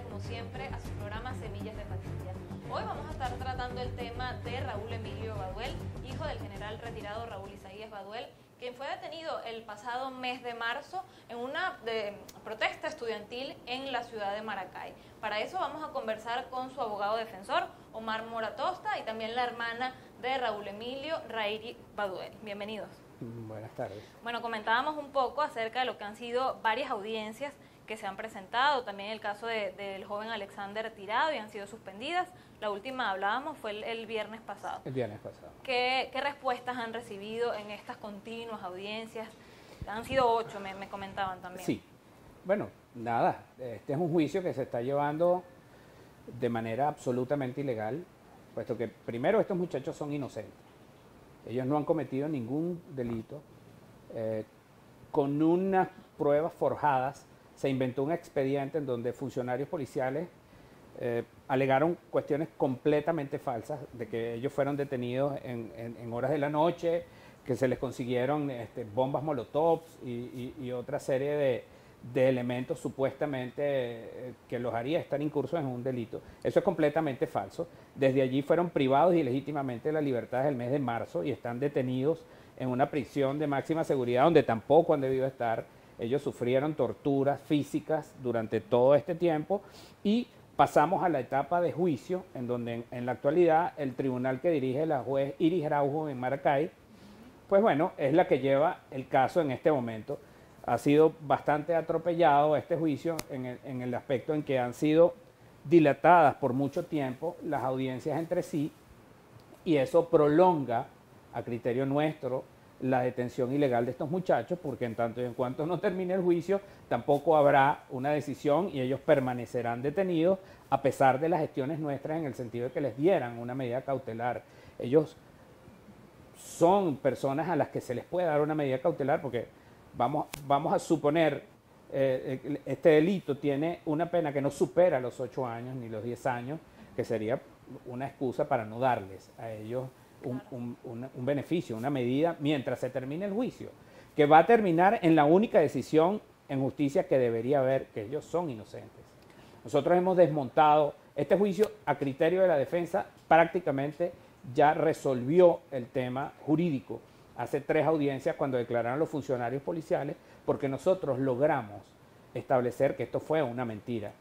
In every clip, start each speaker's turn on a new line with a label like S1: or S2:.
S1: como siempre, a su programa Semillas de Patilla. Hoy vamos a estar tratando el tema de Raúl Emilio Baduel, hijo del general retirado Raúl Isaías Baduel, quien fue detenido el pasado mes de marzo en una protesta estudiantil en la ciudad de Maracay. Para eso vamos a conversar con su abogado defensor, Omar Moratosta, y también la hermana de Raúl Emilio, Rairi Baduel. Bienvenidos.
S2: Buenas tardes.
S1: Bueno, comentábamos un poco acerca de lo que han sido varias audiencias que se han presentado, también el caso del joven Alexander tirado y han sido suspendidas. La última hablábamos fue el viernes pasado.
S2: El viernes pasado.
S1: ¿Qué respuestas han recibido en estas continuas audiencias? Han sido 8, me comentaban también.
S2: Sí. Bueno, nada, este es un juicio que se está llevando de manera absolutamente ilegal, puesto que primero estos muchachos son inocentes. Ellos no han cometido ningún delito. Con unas pruebas forjadas se inventó un expediente en donde funcionarios policiales alegaron cuestiones completamente falsas de que ellos fueron detenidos en horas de la noche, que se les consiguieron bombas molotov y otra serie de elementos supuestamente que los haría estar incursos en un delito. Eso es completamente falso. Desde allí fueron privados ilegítimamente de la libertad desde el mes de marzo y están detenidos en una prisión de máxima seguridad donde tampoco han debido estar. Ellos sufrieron torturas físicas durante todo este tiempo y pasamos a la etapa de juicio en donde en la actualidad el tribunal que dirige la juez Iris Araujo en Maracay, pues bueno, es la que lleva el caso en este momento. Ha sido bastante atropellado este juicio en el aspecto en que han sido dilatadas por mucho tiempo las audiencias entre sí y eso prolonga, a criterio nuestro, la detención ilegal de estos muchachos, porque en tanto y en cuanto no termine el juicio, tampoco habrá una decisión y ellos permanecerán detenidos a pesar de las gestiones nuestras en el sentido de que les dieran una medida cautelar. Ellos son personas a las que se les puede dar una medida cautelar porque vamos a suponer este delito tiene una pena que no supera los 8 años ni los 10 años, que sería una excusa para no darles a ellos un beneficio, una medida mientras se termine el juicio, que va a terminar en la única decisión en justicia que debería haber, que ellos son inocentes. Nosotros hemos desmontado este juicio a criterio de la defensa, prácticamente ya resolvió el tema jurídico. Hace 3 audiencias cuando declararon los funcionarios policiales, porque nosotros logramos establecer que esto fue una mentira.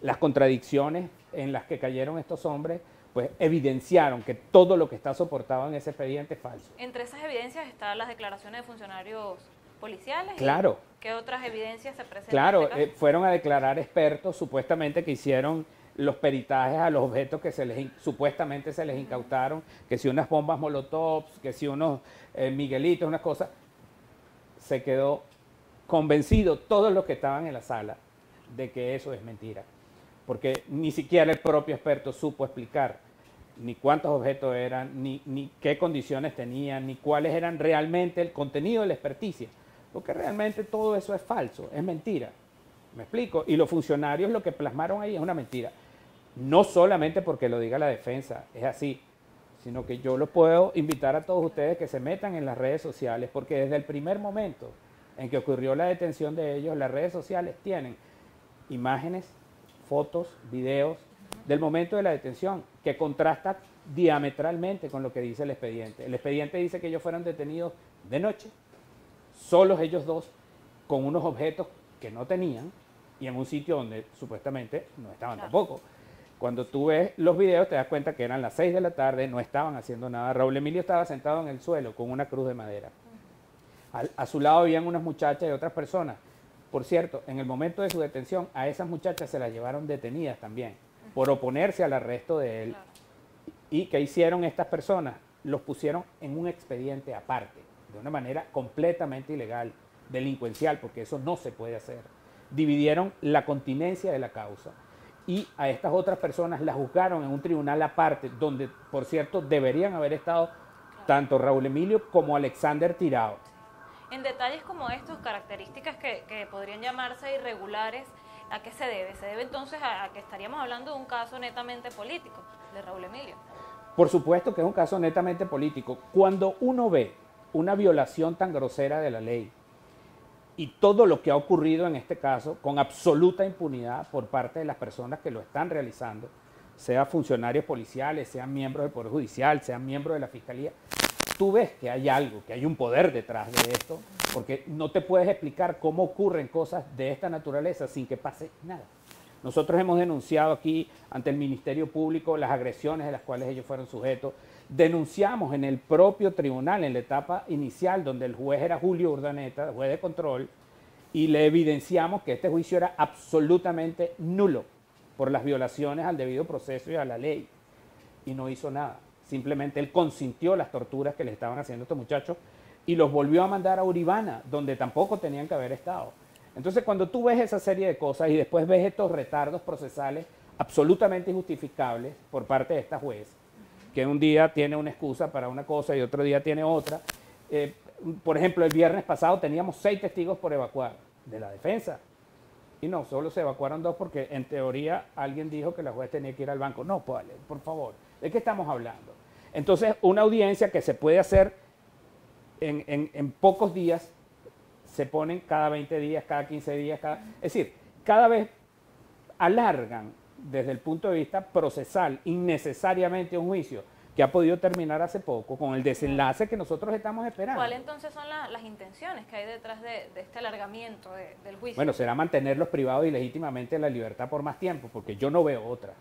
S2: Las contradicciones en las que cayeron estos hombres pues evidenciaron que todo lo que está soportado en ese expediente es falso.
S1: Entre esas evidencias están las declaraciones de funcionarios policiales.
S2: Claro.
S1: ¿Qué otras evidencias se presentan?
S2: Claro,
S1: en este caso?
S2: fueron a declarar expertos supuestamente que hicieron los peritajes a los objetos que supuestamente se les incautaron, que si unas bombas molotov, que si unos miguelitos, unas cosas. Se quedó convencido todos los que estaban en la sala de que eso es mentira, porque ni siquiera el propio experto supo explicar ni cuántos objetos eran, ni qué condiciones tenían, ni cuáles eran realmente el contenido de la experticia, porque realmente todo eso es falso, es mentira. ¿Me explico? Y los funcionarios lo que plasmaron ahí es una mentira. No solamente porque lo diga la defensa, es así, sino que yo los puedo invitar a todos ustedes que se metan en las redes sociales, porque desde el primer momento en que ocurrió la detención de ellos, las redes sociales tienen imágenes, fotos, videos del momento de la detención, que contrasta diametralmente con lo que dice el expediente. El expediente dice que ellos fueron detenidos de noche, solos ellos dos, con unos objetos que no tenían y en un sitio donde supuestamente no estaban tampoco. Cuando tú ves los videos te das cuenta que eran las 6 de la tarde, no estaban haciendo nada. Raúl Emilio estaba sentado en el suelo con una cruz de madera. A su lado habían unas muchachas y otras personas. Por cierto, en el momento de su detención, a esas muchachas se las llevaron detenidas también, por oponerse al arresto de él. Claro. ¿Y qué hicieron estas personas? Los pusieron en un expediente aparte, de una manera completamente ilegal, delincuencial, porque eso no se puede hacer. Dividieron la continencia de la causa y a estas otras personas las juzgaron en un tribunal aparte, donde, por cierto, deberían haber estado tanto Raúl Emilio como Alexander tirado.
S1: En detalles como estos, características que podrían llamarse irregulares, ¿a qué se debe? ¿Se debe entonces a que estaríamos hablando de un caso netamente político de Raúl Emilio?
S2: Por supuesto que es un caso netamente político. Cuando uno ve una violación tan grosera de la ley, y todo lo que ha ocurrido en este caso con absoluta impunidad por parte de las personas que lo están realizando, sean funcionarios policiales, sean miembros del Poder Judicial, sean miembros de la Fiscalía, tú ves que hay algo, que hay un poder detrás de esto, porque no te puedes explicar cómo ocurren cosas de esta naturaleza sin que pase nada. Nosotros hemos denunciado aquí ante el Ministerio Público las agresiones de las cuales ellos fueron sujetos. Denunciamos en el propio tribunal, en la etapa inicial, donde el juez era Julio Urdaneta, juez de control, y le evidenciamos que este juicio era absolutamente nulo por las violaciones al debido proceso y a la ley. Y no hizo nada. Simplemente él consintió las torturas que le estaban haciendo a estos muchachos y los volvió a mandar a Uribana, donde tampoco tenían que haber estado. Entonces, cuando tú ves esa serie de cosas y después ves estos retardos procesales absolutamente injustificables por parte de esta juez, que un día tiene una excusa para una cosa y otro día tiene otra. Por ejemplo, el viernes pasado teníamos 6 testigos por evacuar de la defensa. Y no, solo se evacuaron 2 porque en teoría alguien dijo que la juez tenía que ir al banco. No, pues, por favor, ¿de qué estamos hablando? Entonces, una audiencia que se puede hacer en pocos días, se ponen cada 20 días, cada 15 días, es decir, cada vez alargan desde el punto de vista procesal innecesariamente un juicio que ha podido terminar hace poco con el desenlace que nosotros estamos esperando.
S1: ¿Cuáles entonces son las intenciones que hay detrás de este alargamiento del juicio?
S2: Bueno, será mantenerlos privados ilegítimamente de la libertad por más tiempo, porque yo no veo otra.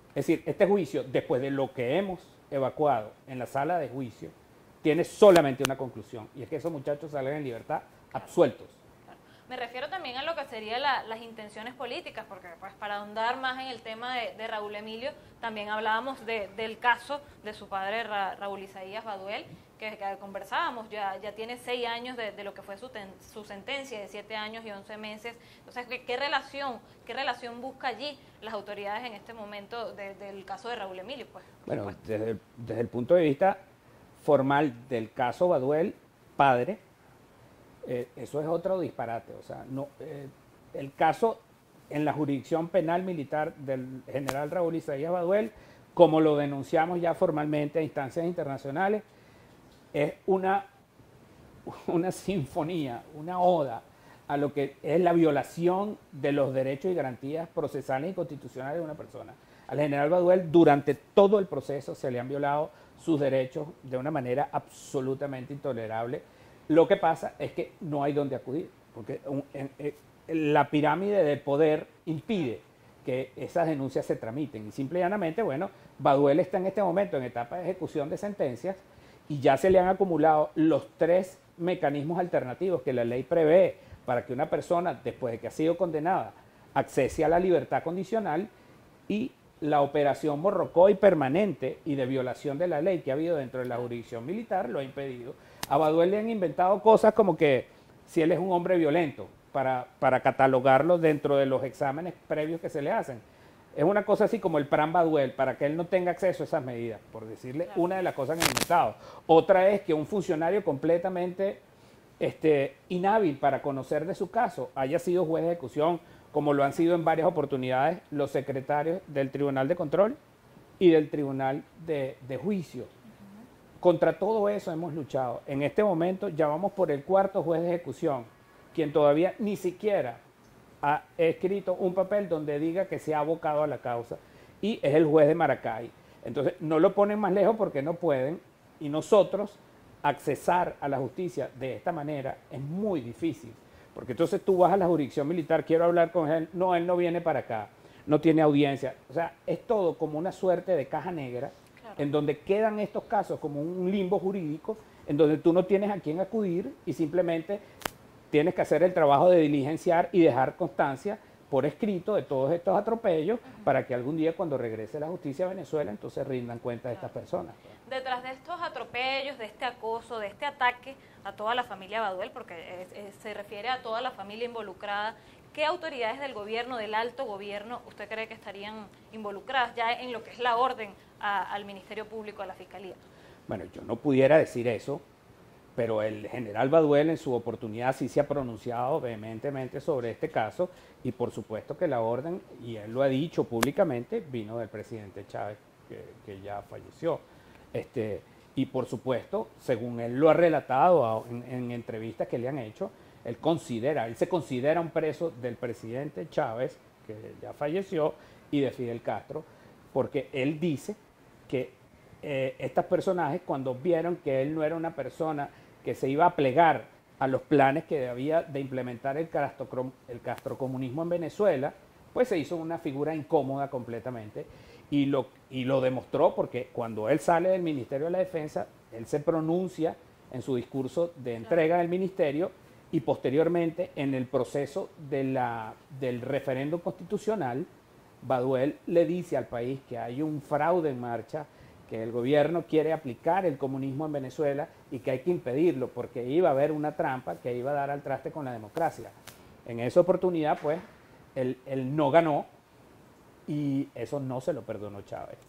S2: Es decir, este juicio, después de lo que hemos evacuado en la sala de juicio, tiene solamente una conclusión, y es que esos muchachos salen en libertad absueltos.
S1: Me refiero también a lo que serían las intenciones políticas, porque pues para ahondar más en el tema de Raúl Emilio, también hablábamos del caso de su padre Raúl Isaías Baduel, que conversábamos, ya tiene 6 años de lo que fue su sentencia de 7 años y 11 meses. Entonces, ¿qué relación busca allí las autoridades en este momento del caso de Raúl Emilio? Pues,
S2: bueno, desde el punto de vista formal del caso Baduel, padre, eso es otro disparate. O sea, no, el caso en la jurisdicción penal militar del general Raúl Isaías Baduel, como lo denunciamos ya formalmente a instancias internacionales, es una sinfonía, una oda a lo que es la violación de los derechos y garantías procesales y constitucionales de una persona. Al general Baduel durante todo el proceso se le han violado sus derechos de una manera absolutamente intolerable. Lo que pasa es que no hay dónde acudir, porque la pirámide del poder impide que esas denuncias se tramiten. Y simple y llanamente, bueno, Baduel está en este momento en etapa de ejecución de sentencias y ya se le han acumulado los 3 mecanismos alternativos que la ley prevé para que una persona, después de que ha sido condenada, accese a la libertad condicional, y la operación Morrocoy permanente y de violación de la ley que ha habido dentro de la jurisdicción militar lo ha impedido. A Baduel le han inventado cosas como que si él es un hombre violento, para catalogarlo dentro de los exámenes previos que se le hacen. Es una cosa así como el plan Baduel, para que él no tenga acceso a esas medidas, por decirle una de las cosas que han inventado. Otra es que un funcionario completamente inhábil para conocer de su caso haya sido juez de ejecución, como lo han sido en varias oportunidades los secretarios del Tribunal de Control y del Tribunal de Juicio. Contra todo eso hemos luchado. En este momento ya vamos por el 4º juez de ejecución, quien todavía ni siquiera ha escrito un papel donde diga que se ha abocado a la causa, y es el juez de Maracay. Entonces no lo ponen más lejos porque no pueden, y nosotros accesar a la justicia de esta manera es muy difícil, porque entonces tú vas a la jurisdicción militar, quiero hablar con él no viene para acá, no tiene audiencia. O sea, es todo como una suerte de caja negra, en donde quedan estos casos como un limbo jurídico, en donde tú no tienes a quién acudir y simplemente tienes que hacer el trabajo de diligenciar y dejar constancia por escrito de todos estos atropellos para que algún día, cuando regrese la justicia a Venezuela, entonces rindan cuenta de estas personas.
S1: Detrás de estos atropellos, de este acoso, de este ataque a toda la familia Baduel, porque se refiere a toda la familia involucrada, ¿qué autoridades del gobierno, del alto gobierno, usted cree que estarían involucradas ya en lo que es la orden al Ministerio Público, a la Fiscalía?
S2: Bueno, yo no pudiera decir eso, pero el general Baduel en su oportunidad sí se ha pronunciado vehementemente sobre este caso, y por supuesto que la orden, y él lo ha dicho públicamente, vino del presidente Chávez, que ya falleció. Y por supuesto, según él lo ha relatado en entrevistas que le han hecho, él se considera un preso del presidente Chávez, que ya falleció, y de Fidel Castro, porque él dice que estos personajes, cuando vieron que él no era una persona que se iba a plegar a los planes que había de implementar el castrocomunismo en Venezuela, pues se hizo una figura incómoda completamente, y lo demostró porque cuando él sale del Ministerio de la Defensa, él se pronuncia en su discurso de entrega del ministerio, y posteriormente en el proceso del referéndum constitucional, Baduel le dice al país que hay un fraude en marcha, que el gobierno quiere aplicar el comunismo en Venezuela y que hay que impedirlo porque iba a haber una trampa que iba a dar al traste con la democracia. En esa oportunidad, pues, él no ganó, y eso no se lo perdonó Chávez.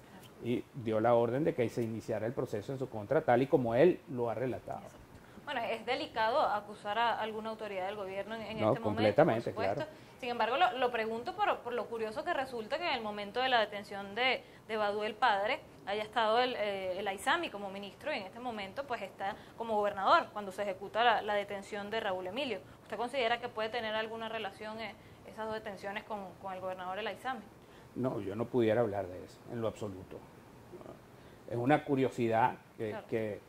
S2: Y dio la orden de que se iniciara el proceso en su contra, tal y como él lo ha relatado.
S1: Bueno, es delicado acusar a alguna autoridad del gobierno en este momento,
S2: completamente,
S1: por supuesto.
S2: Claro.
S1: Sin embargo, lo pregunto por lo curioso que resulta que en el momento de la detención de Baduel padre haya estado el Aizami como ministro, y en este momento pues está como gobernador cuando se ejecuta la detención de Raúl Emilio. ¿Usted considera que puede tener alguna relación esas dos detenciones con el gobernador el Aizami?
S2: No, yo no pudiera hablar de eso, en lo absoluto. Es una curiosidad que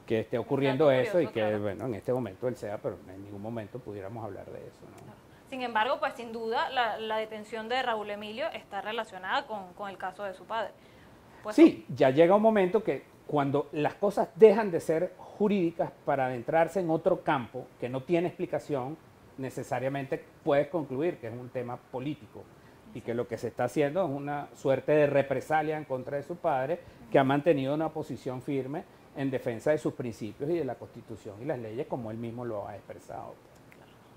S2: esté ocurriendo eso, y que, claro, bueno, en este momento él sea, pero en ningún momento pudiéramos hablar de eso, ¿no?
S1: Claro. Sin embargo, pues sin duda la detención de Raúl Emilio está relacionada con el caso de su padre. Pues,
S2: sí, ya llega un momento que cuando las cosas dejan de ser jurídicas para adentrarse en otro campo que no tiene explicación, necesariamente puedes concluir que es un tema político, y que lo que se está haciendo es una suerte de represalia en contra de su padre, que ha mantenido una posición firme en defensa de sus principios y de la Constitución y las leyes, como él mismo lo ha expresado.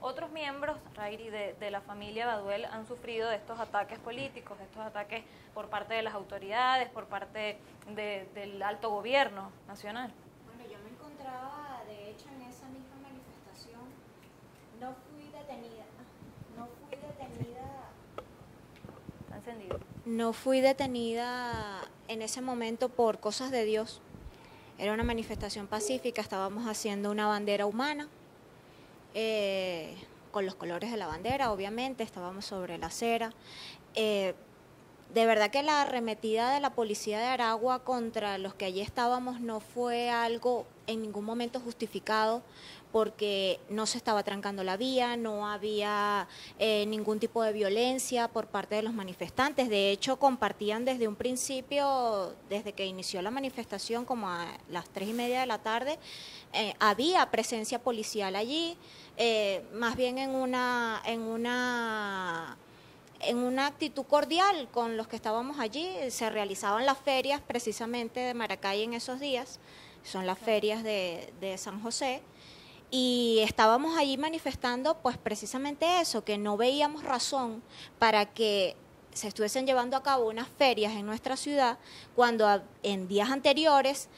S1: Otros miembros, Rayri, de la familia Baduel han sufrido de estos ataques políticos, de estos ataques por parte de las autoridades, por parte del alto gobierno nacional.
S3: Bueno, yo me encontraba, de hecho, en esa misma manifestación. No fui detenida.
S1: Está encendido.
S3: No fui detenida en ese momento por cosas de Dios. Era una manifestación pacífica, estábamos haciendo una bandera humana, con los colores de la bandera, obviamente, estábamos sobre la acera. De verdad que la arremetida de la policía de Aragua contra los que allí estábamos no fue algo en ningún momento justificado, porque no se estaba trancando la vía, no había ningún tipo de violencia por parte de los manifestantes. De hecho, compartían desde un principio, desde que inició la manifestación, como a las 3:30 de la tarde, había presencia policial allí, más bien en una actitud cordial con los que estábamos allí. Se realizaban las ferias precisamente de Maracay en esos días, son las ferias de San José, y estábamos allí manifestando pues precisamente eso, que no veíamos razón para que se estuviesen llevando a cabo unas ferias en nuestra ciudad cuando en días anteriores,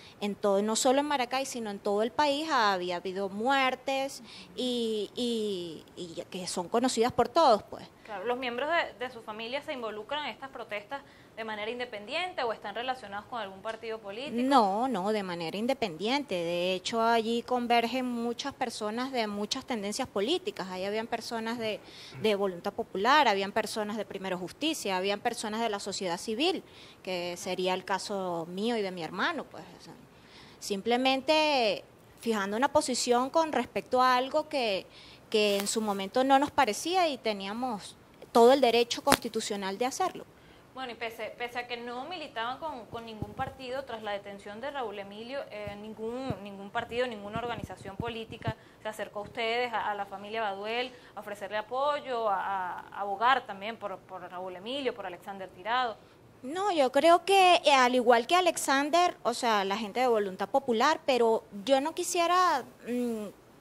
S3: no solo en Maracay, sino en todo el país, había habido muertes y que son conocidas por todos, pues.
S1: Claro, ¿los miembros de su familia se involucran en estas protestas de manera independiente o están relacionados con algún partido político?
S3: No, de manera independiente. De hecho, allí convergen muchas personas de muchas tendencias políticas. Ahí habían personas de Voluntad Popular, habían personas de Primero Justicia, habían personas de la sociedad civil, que sería el caso mío y de mi hermano, pues. O sea, simplemente fijando una posición con respecto a algo que en su momento no nos parecía, y teníamos todo el derecho constitucional de hacerlo.
S1: Bueno, y pese a que no militaban con ningún partido tras la detención de Raúl Emilio, ningún partido, ninguna organización política se acercó a ustedes, a la familia Baduel, a ofrecerle apoyo, a abogar también por Raúl Emilio, por Alexander Tirado.
S3: No, yo creo que al igual que Alexander, o sea, la gente de Voluntad Popular, pero yo no quisiera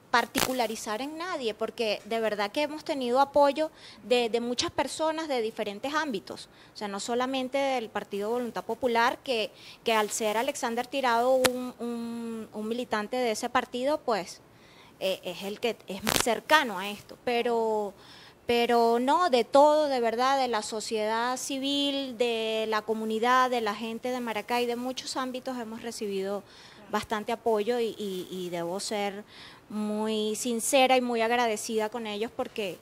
S3: particularizar en nadie, porque de verdad que hemos tenido apoyo de muchas personas de diferentes ámbitos, o sea, no solamente del Partido Voluntad Popular, que al ser Alexander Tirado un militante de ese partido, pues es el que es más cercano a esto, pero no, de todo, de verdad, de la sociedad civil, de la comunidad, de la gente de Maracay, de muchos ámbitos hemos recibido bastante apoyo, y debo ser muy sincera y muy agradecida con ellos porque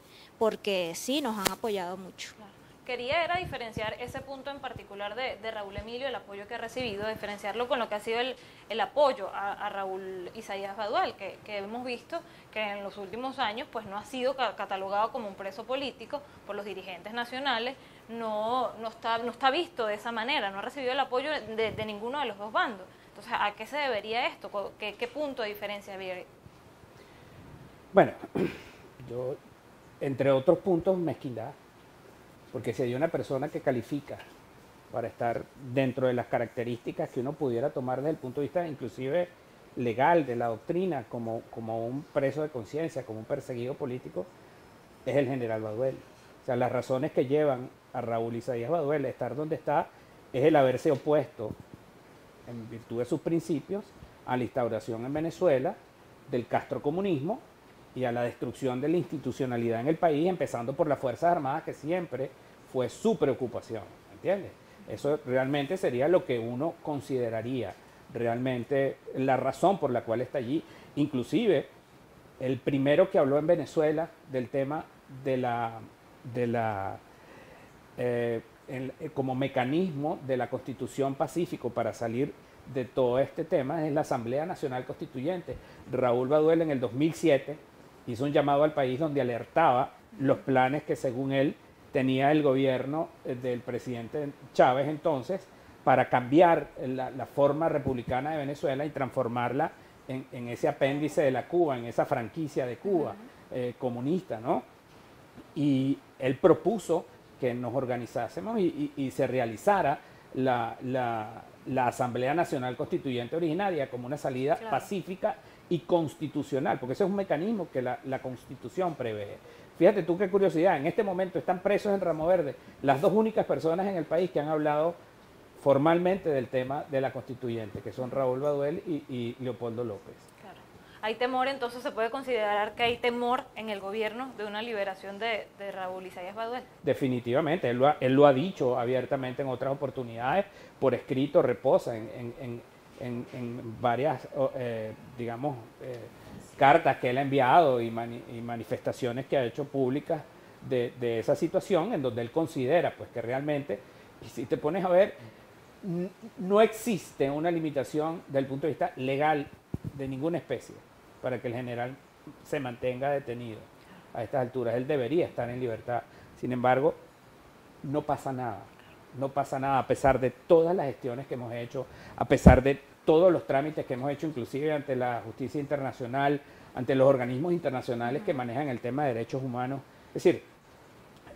S3: sí, nos han apoyado mucho.
S1: Claro. Quería era diferenciar ese punto en particular de Raúl Emilio, el apoyo que ha recibido, diferenciarlo con lo que ha sido el apoyo a Raúl Isaías Baduel, que hemos visto que en los últimos años pues no ha sido catalogado como un preso político por los dirigentes nacionales, no está visto de esa manera, no ha recibido el apoyo de ninguno de los dos bandos. Entonces, ¿a qué se debería esto? ¿Qué punto de diferencia había?
S2: Bueno, yo, entre otros puntos, mezquindad. Porque si hay una persona que califica para estar dentro de las características que uno pudiera tomar desde el punto de vista inclusive legal, de la doctrina, como un preso de conciencia, como un perseguido político, es el general Baduel. O sea, las razones que llevan a Raúl Isaías Baduel a estar donde está es el haberse opuesto, en virtud de sus principios, a la instauración en Venezuela del castrocomunismo y a la destrucción de la institucionalidad en el país, empezando por las Fuerzas Armadas, que siempre fue su preocupación, ¿entiendes? Eso realmente sería lo que uno consideraría realmente la razón por la cual está allí. Inclusive, el primero que habló en Venezuela del tema como mecanismo de la Constitución Pacífico para salir de todo este tema es la Asamblea Nacional Constituyente. Raúl Baduel en el 2007 hizo un llamado al país donde alertaba los planes que según él tenía el gobierno del presidente Chávez entonces para cambiar la forma republicana de Venezuela y transformarla en ese apéndice de la Cuba, en esa franquicia de Cuba comunista, ¿no? Y él propuso que nos organizásemos y se realizara la Asamblea Nacional Constituyente originaria como una salida pacífica y constitucional, porque ese es un mecanismo que la Constitución prevé. Fíjate tú qué curiosidad, en este momento están presos en Ramo Verde las dos únicas personas en el país que han hablado formalmente del tema de la Constituyente, que son Raúl Baduel y Leopoldo López.
S1: Claro. ¿Hay temor, entonces se puede considerar que hay temor en el gobierno de una liberación de Raúl Isaías Baduel?
S2: Definitivamente, él lo ha dicho abiertamente en otras oportunidades, por escrito reposa en varias, cartas que él ha enviado y manifestaciones que ha hecho públicas de esa situación, en donde él considera pues que realmente, y si te pones a ver, no existe una limitación desde el punto de vista legal de ninguna especie para que el general se mantenga detenido a estas alturas. Él debería estar en libertad. Sin embargo, no pasa nada. No pasa nada a pesar de todas las gestiones que hemos hecho, a pesar de todos los trámites que hemos hecho, inclusive ante la justicia internacional, ante los organismos internacionales que manejan el tema de derechos humanos. Es decir,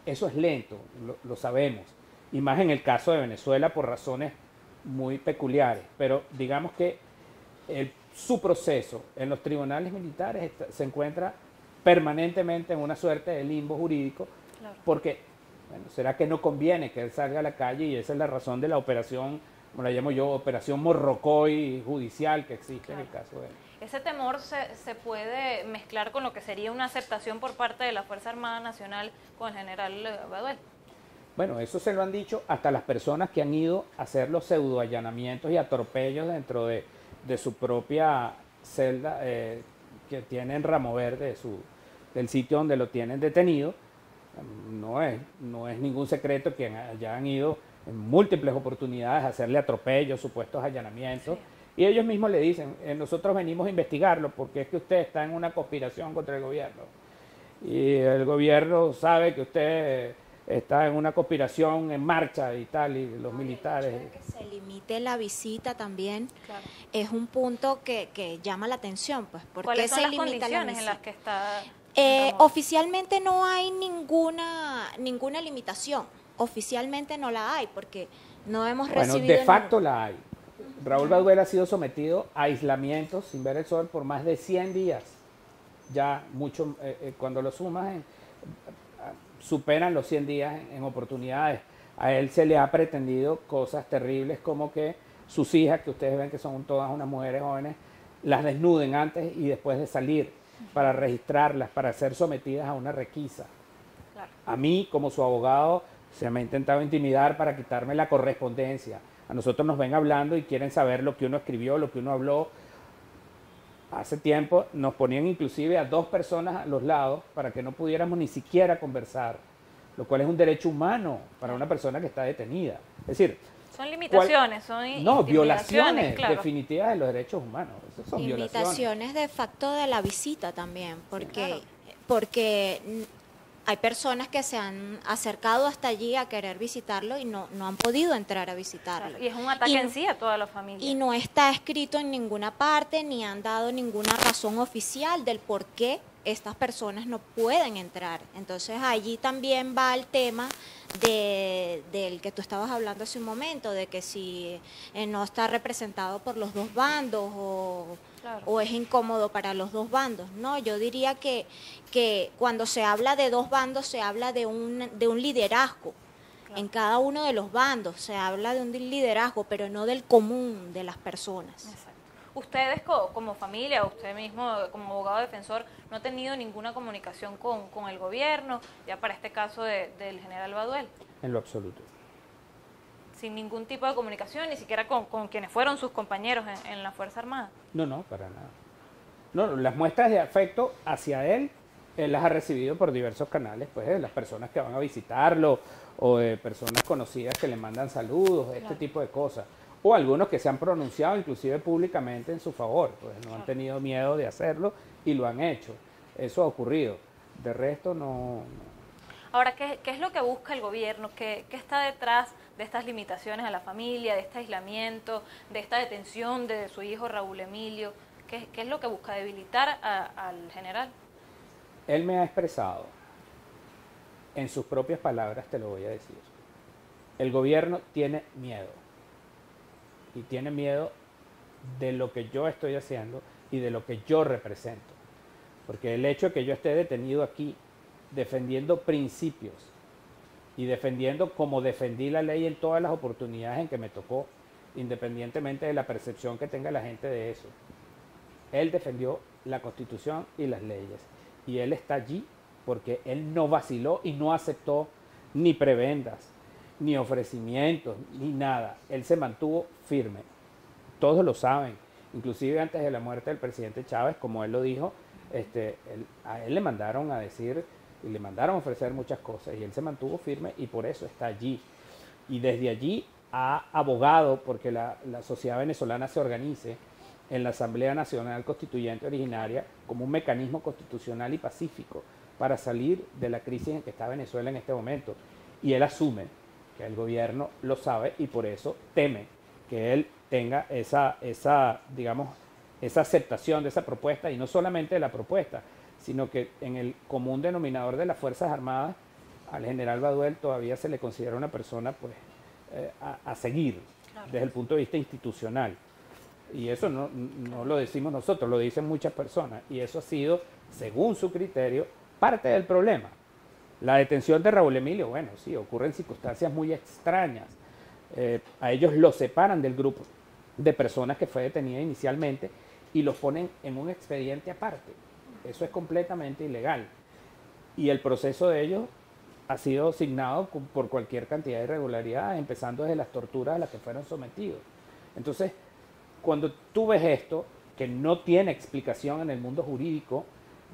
S2: eso es lento, lo sabemos, y más en el caso de Venezuela por razones muy peculiares, pero digamos que su proceso en los tribunales militares se encuentra permanentemente en una suerte de limbo jurídico, porque, bueno, ¿será que no conviene que él salga a la calle? Y esa es la razón de la operación, como la llamo yo, operación Morrocoy judicial que existe en el caso de él.
S1: ¿Ese temor se puede mezclar con lo que sería una aceptación por parte de la Fuerza Armada Nacional con el general Baduel?
S2: Bueno, eso se lo han dicho hasta las personas que han ido a hacer los pseudoallanamientos y atropellos dentro de su propia celda que tiene en Ramo Verde, del sitio donde lo tienen detenido. No es ningún secreto que ya han ido en múltiples oportunidades a hacerle atropellos, supuestos allanamientos. Sí. Y ellos mismos le dicen, nosotros venimos a investigarlo porque es que usted está en una conspiración contra el gobierno. Y el gobierno sabe que usted está en una conspiración en marcha y tal, y los militares...
S3: Que se limite la visita también, claro, es un punto que llama la atención, pues.
S1: ¿Cuáles son las condiciones en las que está?
S3: Oficialmente no hay ninguna limitación, oficialmente no la hay, porque no hemos recibido...
S2: Bueno, de facto la hay. Raúl Baduel ha sido sometido a aislamiento sin ver el sol por más de 100 días. Ya mucho, cuando lo sumas, superan los 100 días en oportunidades. A él se le ha pretendido cosas terribles como que sus hijas, que ustedes ven que son todas unas mujeres jóvenes, las desnuden antes y después de salir para registrarlas, para ser sometidas a una requisa. Claro. A mí, como su abogado, se me ha intentado intimidar para quitarme la correspondencia. A nosotros nos ven hablando y quieren saber lo que uno escribió, lo que uno habló. hace tiempo nos ponían inclusive a 2 personas a los lados para que no pudiéramos ni siquiera conversar, lo cual es un derecho humano para una persona que está detenida. Es decir,
S1: son limitaciones, son
S2: no, violaciones
S1: claro,
S2: definitivas de los derechos humanos. Esas son
S3: limitaciones de facto de la visita también, porque,
S1: sí, claro.
S3: porque hay personas que se han acercado hasta allí a querer visitarlo y no han podido entrar a visitarlo.
S1: Claro, y es un ataque en sí a toda la familia.
S3: Y no está escrito en ninguna parte, ni han dado ninguna razón oficial del por qué estas personas no pueden entrar. Entonces allí también va el tema del que tú estabas hablando hace un momento, de que si no está representado por los dos bandos
S1: Claro.
S3: o es incómodo para los dos bandos. No, yo diría que cuando se habla de dos bandos se habla de un liderazgo. Claro. En cada uno de los bandos se habla de un liderazgo, pero no del común de las personas.
S1: Exacto. Ustedes como familia, usted mismo como abogado defensor, no ha tenido ninguna comunicación con el gobierno, ya para este caso del general Baduel.
S2: En lo absoluto.
S1: Sin ningún tipo de comunicación, ni siquiera con quienes fueron sus compañeros en la Fuerza Armada.
S2: No, para nada. No, las muestras de afecto hacia él las ha recibido por diversos canales, pues de las personas que van a visitarlo o de personas conocidas que le mandan saludos, este tipo de cosas. O algunos que se han pronunciado inclusive públicamente en su favor, pues no han tenido miedo de hacerlo y lo han hecho. Eso ha ocurrido. De resto no.
S1: Ahora, ¿qué es lo que busca el gobierno? ¿Qué está detrás de estas limitaciones a la familia, de este aislamiento, de esta detención de su hijo Raúl Emilio? ¿Qué es lo que busca? ¿Debilitar al general?
S2: Él me ha expresado, en sus propias palabras te lo voy a decir, el gobierno tiene miedo. Y tiene miedo de lo que yo estoy haciendo y de lo que yo represento. Porque el hecho de que yo esté detenido aquí defendiendo principios y defendiendo como defendí la ley en todas las oportunidades en que me tocó, independientemente de la percepción que tenga la gente de eso. Él defendió la Constitución y las leyes. Y él está allí porque él no vaciló y no aceptó ni prebendas, ni ofrecimientos, ni nada. Él se mantuvo firme. Todos lo saben. Inclusive antes de la muerte del presidente Chávez, como él lo dijo, a él le mandaron a decir y le mandaron a ofrecer muchas cosas y él se mantuvo firme y por eso está allí. Y desde allí ha abogado porque la sociedad venezolana se organice en la Asamblea Nacional Constituyente Originaria como un mecanismo constitucional y pacífico para salir de la crisis en que está Venezuela en este momento. Y él asume que el gobierno lo sabe y por eso teme que él tenga esa aceptación de esa propuesta, y no solamente de la propuesta, sino que en el común denominador de las Fuerzas Armadas, al general Baduel todavía se le considera una persona pues, a seguir, claro, desde el punto de vista institucional. Y eso no lo decimos nosotros, lo dicen muchas personas, y eso ha sido, según su criterio, parte del problema. La detención de Raúl Emilio, bueno, sí, ocurre en circunstancias muy extrañas. A ellos los separan del grupo de personas que fue detenida inicialmente y los ponen en un expediente aparte. Eso es completamente ilegal. Y el proceso de ellos ha sido signado por cualquier cantidad de irregularidades, empezando desde las torturas a las que fueron sometidos. Entonces, cuando tú ves esto, que no tiene explicación en el mundo jurídico,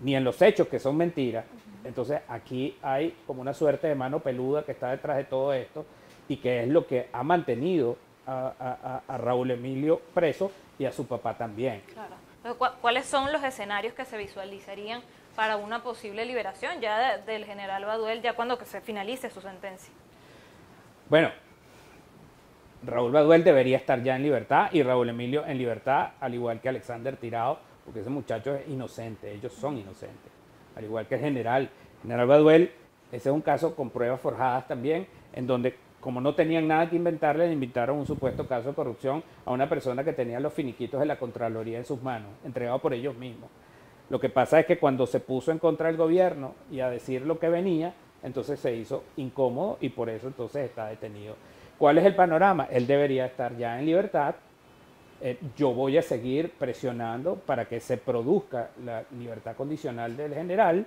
S2: ni en los hechos, que son mentiras, entonces aquí hay como una suerte de mano peluda que está detrás de todo esto y que es lo que ha mantenido a Raúl Emilio preso y a su papá también.
S1: Claro. Entonces, ¿cuáles son los escenarios que se visualizarían para una posible liberación ya del general Baduel, ya cuando que se finalice su sentencia?
S2: Bueno, Raúl Baduel debería estar ya en libertad y Raúl Emilio en libertad, al igual que Alexander Tirado, porque ese muchacho es inocente, ellos son inocentes, al igual que el general Baduel. Ese es un caso con pruebas forjadas también, en donde como no tenían nada que inventarle, le inventaron un supuesto caso de corrupción a una persona que tenía los finiquitos de la Contraloría en sus manos, entregado por ellos mismos. Lo que pasa es que cuando se puso en contra del gobierno y a decir lo que venía, entonces se hizo incómodo y por eso entonces está detenido. ¿Cuál es el panorama? Él debería estar ya en libertad. Yo voy a seguir presionando para que se produzca la libertad condicional del general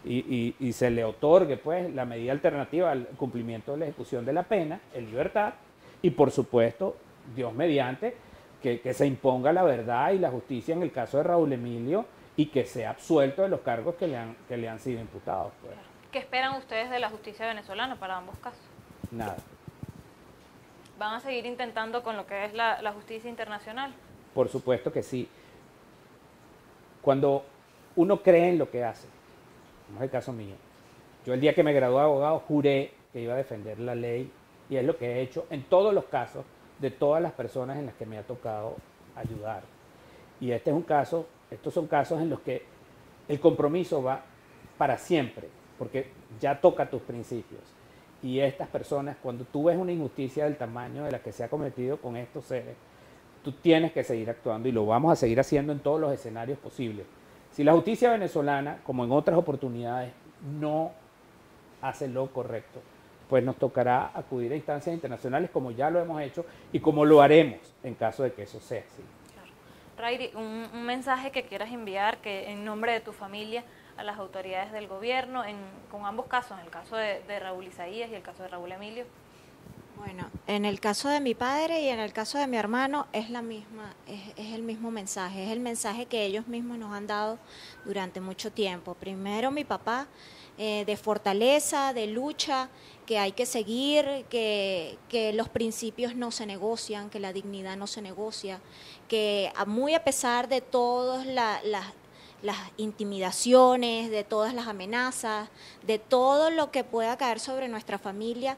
S2: y se le otorgue pues la medida alternativa al cumplimiento de la ejecución de la pena en libertad y por supuesto, Dios mediante, que se imponga la verdad y la justicia en el caso de Raúl Emilio y que sea absuelto de los cargos que le han sido imputados. Pues.
S1: ¿Qué esperan ustedes de la justicia venezolana para ambos casos?
S2: Nada.
S1: ¿Van a seguir intentando con lo que es la justicia internacional?
S2: Por supuesto que sí. Cuando uno cree en lo que hace, como es el caso mío, yo el día que me gradué de abogado juré que iba a defender la ley y es lo que he hecho en todos los casos de todas las personas en las que me ha tocado ayudar. Y este es un caso, estos son casos en los que el compromiso va para siempre, porque ya toca tus principios. Y estas personas, cuando tú ves una injusticia del tamaño de la que se ha cometido con estos seres, tú tienes que seguir actuando y lo vamos a seguir haciendo en todos los escenarios posibles. Si la justicia venezolana, como en otras oportunidades, no hace lo correcto, pues nos tocará acudir a instancias internacionales como ya lo hemos hecho y como lo haremos en caso de que eso sea así.
S1: Claro. Rairy, un mensaje que quieras enviar que en nombre de tu familia a las autoridades del gobierno, con ambos casos, en el caso de Raúl Isaías y el caso de Raúl Emilio.
S3: Bueno, en el caso de mi padre y en el caso de mi hermano es el mismo mensaje, es el mensaje que ellos mismos nos han dado durante mucho tiempo. Primero mi papá, de fortaleza, de lucha, que hay que seguir, que los principios no se negocian, que la dignidad no se negocia, que muy a pesar de todas las intimidaciones, de todas las amenazas, de todo lo que pueda caer sobre nuestra familia,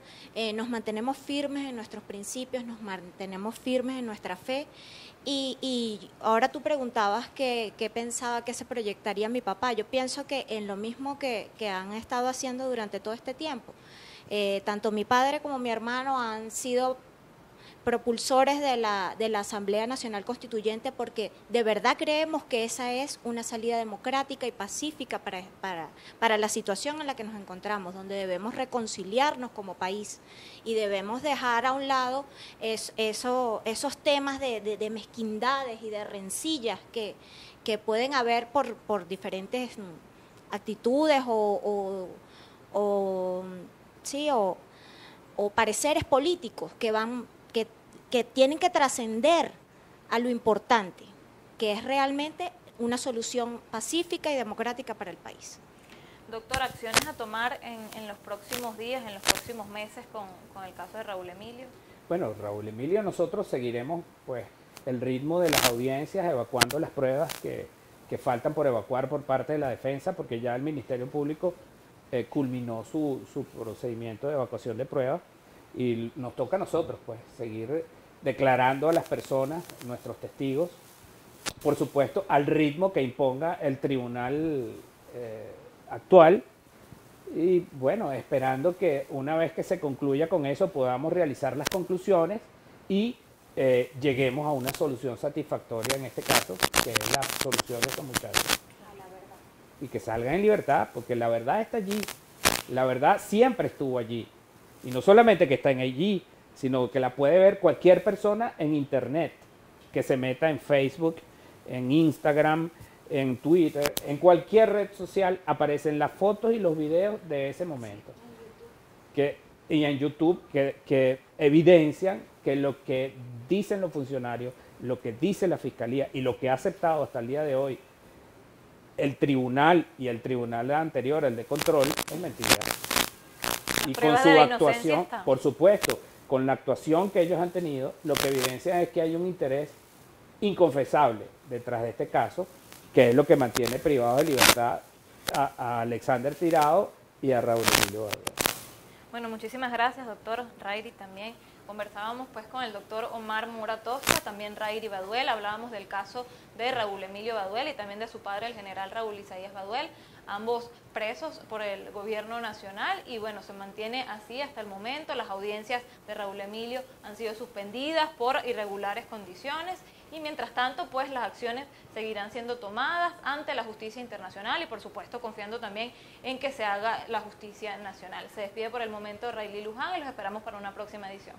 S3: nos mantenemos firmes en nuestros principios, nos mantenemos firmes en nuestra fe. Y ahora tú preguntabas qué pensaba que se proyectaría mi papá. Yo pienso que en lo mismo que han estado haciendo durante todo este tiempo. Tanto mi padre como mi hermano han sido propulsores de la Asamblea Nacional Constituyente porque de verdad creemos que esa es una salida democrática y pacífica para la situación en la que nos encontramos, donde debemos reconciliarnos como país y debemos dejar a un lado esos temas de mezquindades y de rencillas que pueden haber por diferentes actitudes o pareceres políticos que tienen que trascender a lo importante, que es realmente una solución pacífica y democrática para el país.
S1: Doctor, ¿acciones a tomar en los próximos días, en los próximos meses con el caso de Raúl Emilio?
S2: Bueno, Raúl Emilio, nosotros seguiremos pues el ritmo de las audiencias, evacuando las pruebas que faltan por evacuar por parte de la defensa, porque ya el Ministerio Público culminó su procedimiento de evacuación de pruebas y nos toca a nosotros pues seguir declarando a las personas, nuestros testigos, por supuesto al ritmo que imponga el tribunal actual y bueno, esperando que una vez que se concluya con eso podamos realizar las conclusiones y lleguemos a una solución satisfactoria en este caso, que es la solución de estos muchachos. Y que salgan en libertad, porque la verdad está allí, la verdad siempre estuvo allí. Y no solamente que está en allí, sino que la puede ver cualquier persona en internet, que se meta en Facebook, en Instagram, en Twitter, en cualquier red social, aparecen las fotos y los videos de ese momento. Y en YouTube, que evidencian que lo que dicen los funcionarios, lo que dice la Fiscalía y lo que ha aceptado hasta el día de hoy el tribunal y el tribunal anterior, el de control, es mentira. Y con su actuación, por supuesto, con la actuación que ellos han tenido, lo que evidencia es que hay un interés inconfesable detrás de este caso, que es lo que mantiene privado de libertad a Alexander Tirado y a Raúl Emilio Baduel.
S1: Bueno, muchísimas gracias, doctor Rairy, también. Conversábamos pues con el doctor Omar Mora Tosca, también Rairy Baduel, hablábamos del caso de Raúl Emilio Baduel y también de su padre, el general Raúl Isaías Baduel, ambos presos por el gobierno nacional y bueno, se mantiene así hasta el momento. Las audiencias de Raúl Emilio han sido suspendidas por irregulares condiciones y mientras tanto pues las acciones seguirán siendo tomadas ante la justicia internacional y por supuesto confiando también en que se haga la justicia nacional. Se despide por el momento Rayleigh Luján y los esperamos para una próxima edición.